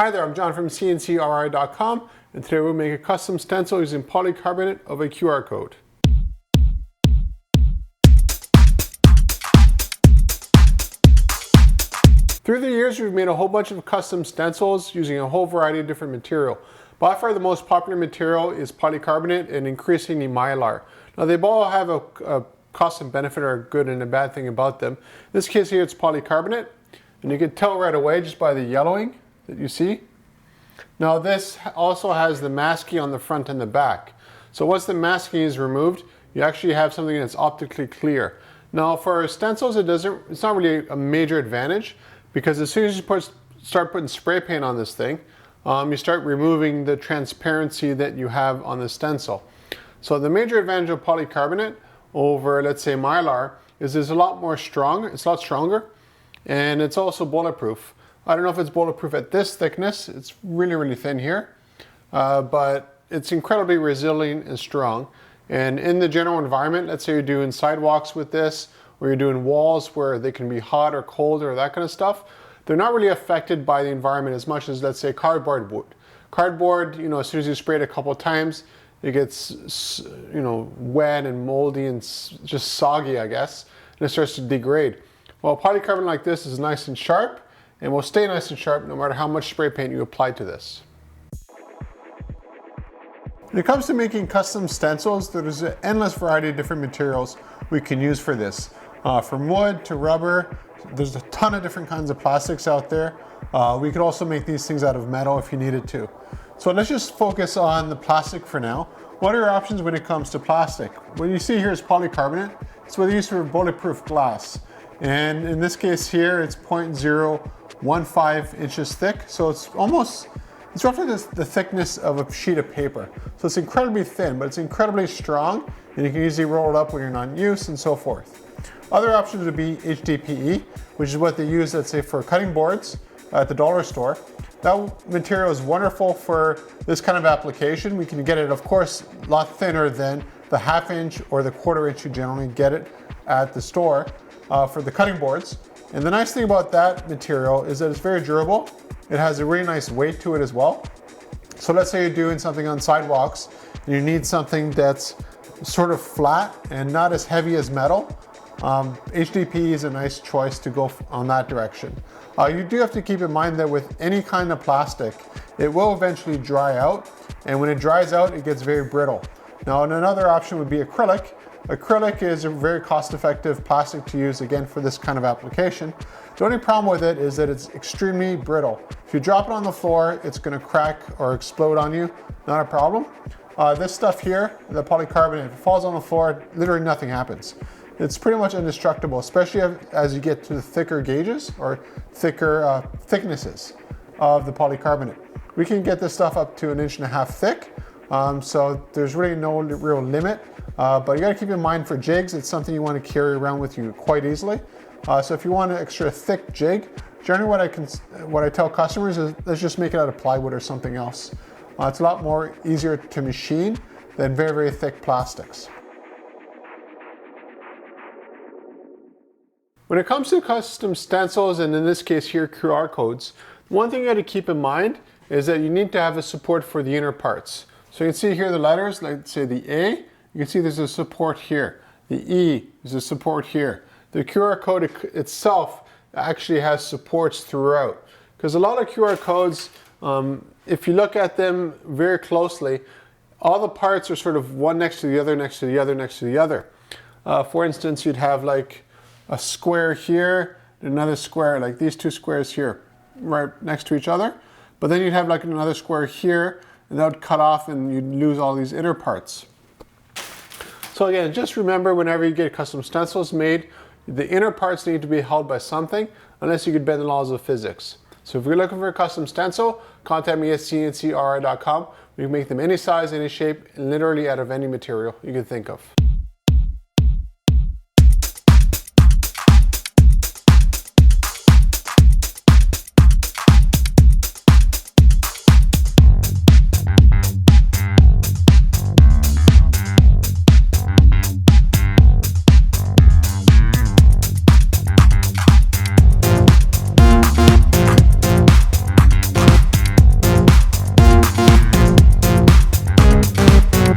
Hi there, I'm John from CNCKing.com, and today we'll make a custom stencil using polycarbonate of a QR code. Through the years, we've made a whole bunch of custom stencils using a whole variety of different material. By far the most popular material is polycarbonate and increasingly Mylar. Now they all have a cost and benefit or a good and a bad thing about them. In this case here it's polycarbonate, and you can tell right away just by the yellowing that you see. Now this also has the masking on the front and the back. So once the masking is removed, you actually have something that's optically clear. Now for stencils, it's not really a major advantage, because as soon as you start putting spray paint on this thing, you start removing the transparency that you have on the stencil. So the major advantage of polycarbonate over, let's say, Mylar is it's a lot stronger, and it's also bulletproof. I don't know if it's bulletproof at this thickness. It's really, really thin here, but it's incredibly resilient and strong. And in the general environment, let's say you're doing sidewalks with this, or you're doing walls where they can be hot or cold or that kind of stuff, they're not really affected by the environment as much as, let's say, cardboard would. Cardboard, as soon as you spray it a couple of times, it gets, wet and moldy and just soggy, I guess, and it starts to degrade. Well, polycarbonate like this is nice and sharp, and will stay nice and sharp no matter how much spray paint you apply to this. When it comes to making custom stencils, there's an endless variety of different materials we can use for this. From wood to rubber, there's a ton of different kinds of plastics out there. We could also make these things out of metal if you needed to. So let's just focus on the plastic for now. What are your options when it comes to plastic? What you see here is polycarbonate. It's what they use for bulletproof glass. And in this case here, it's 0.015 inches thick. So it's roughly the thickness of a sheet of paper. So it's incredibly thin, but it's incredibly strong, and you can easily roll it up when you're not in use and so forth. Other options would be HDPE, which is what they use, let's say, for cutting boards at the dollar store. That material is wonderful for this kind of application. We can get it, of course, a lot thinner than the 1/2 inch or the 1/4 inch you generally get it at the store for the cutting boards. And the nice thing about that material is that it's very durable. It has a really nice weight to it as well. So let's say you're doing something on sidewalks and you need something that's sort of flat and not as heavy as metal. HDPE is a nice choice to go on that direction. You do have to keep in mind that with any kind of plastic, it will eventually dry out, and when it dries out, it gets very brittle. Now, another option would be acrylic. Acrylic is a very cost-effective plastic to use, again, for this kind of application. The only problem with it is that it's extremely brittle. If you drop it on the floor, it's going to crack or explode on you. Not a problem. This stuff here, the polycarbonate, if it falls on the floor, literally nothing happens. It's pretty much indestructible, especially as you get to the thicker gauges or thicker thicknesses of the polycarbonate. We can get this stuff up to 1.5 inches thick, so there's really no real limit. But you got to keep in mind for jigs, it's something you want to carry around with you quite easily. So if you want an extra thick jig, generally what I tell customers is let's just make it out of plywood or something else. It's a lot more easier to machine than very, very thick plastics. When it comes to custom stencils, and in this case here QR codes, one thing you got to keep in mind is that you need to have a support for the inner parts. So you can see here the letters, like say the A, you can see there's a support here. The E, there's a support here. The QR code itself actually has supports throughout. Because a lot of QR codes, if you look at them very closely, all the parts are sort of one next to the other, next to the other, next to the other. For instance, you'd have like a square here, another square, like these two squares here, right next to each other. But then you'd have like another square here, and that would cut off and you'd lose all these inner parts. So again, just remember whenever you get custom stencils made, the inner parts need to be held by something, unless you could bend the laws of physics. So if you're looking for a custom stencil, contact me at CNCKing.com. We can make them any size, any shape, and literally out of any material you can think of.